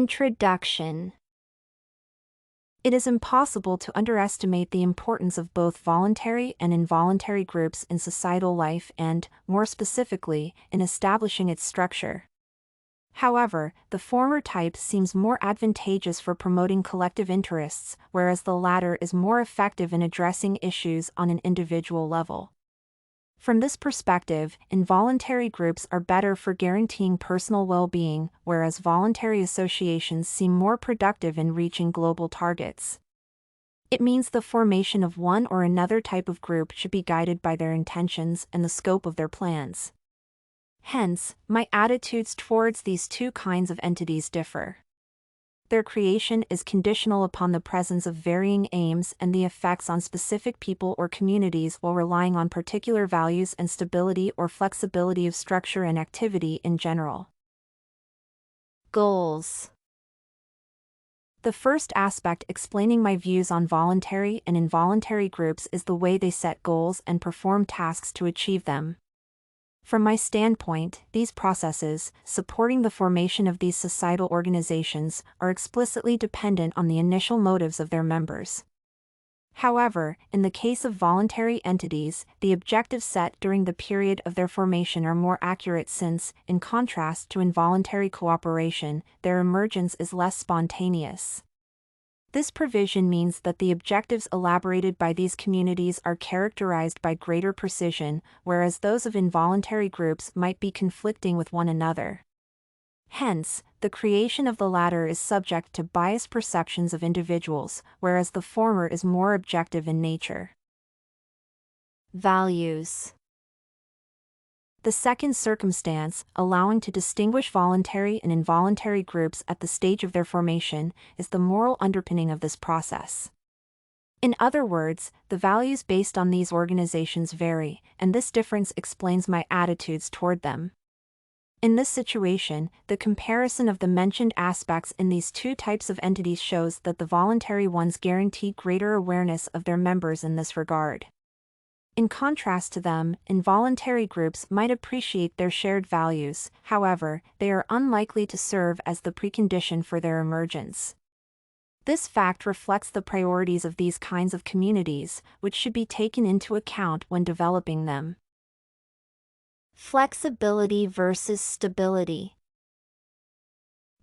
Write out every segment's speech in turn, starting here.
Introduction. It is impossible to underestimate the importance of both voluntary and involuntary groups in societal life and, more specifically, in establishing its structure. However, the former type seems more advantageous for promoting collective interests, whereas the latter is more effective in addressing issues on an individual level. From this perspective, involuntary groups are better for guaranteeing personal well-being, whereas voluntary associations seem more productive in reaching global targets. It means the formation of one or another type of group should be guided by their intentions and the scope of their plans. Hence, my attitudes towards these two kinds of entities differ. Their creation is conditional upon the presence of varying aims and the effects on specific people or communities while relying on particular values and stability or flexibility of structure and activity in general. Goals. The first aspect explaining my views on voluntary and involuntary groups is the way they set goals and perform tasks to achieve them. From my standpoint, these processes, supporting the formation of these societal organizations, are explicitly dependent on the initial motives of their members. However, in the case of voluntary entities, the objectives set during the period of their formation are more accurate since, in contrast to involuntary cooperation, their emergence is less spontaneous. This provision means that the objectives elaborated by these communities are characterized by greater precision, whereas those of involuntary groups might be conflicting with one another. Hence, the creation of the latter is subject to biased perceptions of individuals, whereas the former is more objective in nature. Values. The second circumstance, allowing to distinguish voluntary and involuntary groups at the stage of their formation, is the moral underpinning of this process. In other words, the values based on these organizations vary, and this difference explains my attitudes toward them. In this situation, the comparison of the mentioned aspects in these two types of entities shows that the voluntary ones guarantee greater awareness of their members in this regard. In contrast to them, involuntary groups might appreciate their shared values, however, they are unlikely to serve as the precondition for their emergence. This fact reflects the priorities of these kinds of communities, which should be taken into account when developing them. Flexibility versus stability.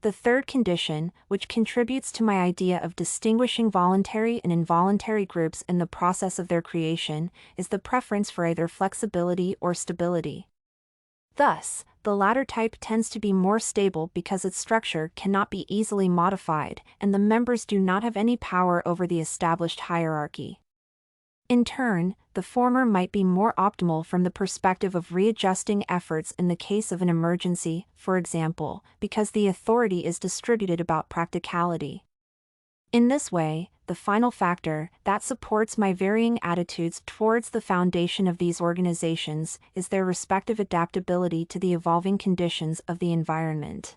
The third condition, which contributes to my idea of distinguishing voluntary and involuntary groups in the process of their creation, is the preference for either flexibility or stability. Thus, the latter type tends to be more stable because its structure cannot be easily modified, and the members do not have any power over the established hierarchy. In turn, the former might be more optimal from the perspective of readjusting efforts in the case of an emergency, for example, because the authority is distributed about practicality. In this way, the final factor that supports my varying attitudes towards the foundation of these organizations is their respective adaptability to the evolving conditions of the environment.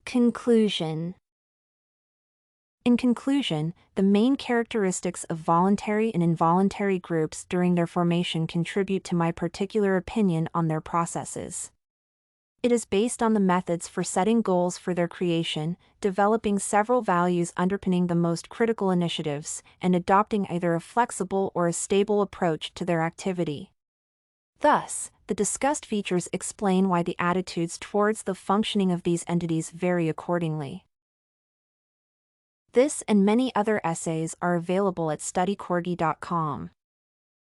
Conclusion. In conclusion, the main characteristics of voluntary and involuntary groups during their formation contribute to my particular opinion on their processes. It is based on the methods for setting goals for their creation, developing several values underpinning the most critical initiatives, and adopting either a flexible or a stable approach to their activity. Thus, the discussed features explain why the attitudes towards the functioning of these entities vary accordingly. This and many other essays are available at studycorgi.com.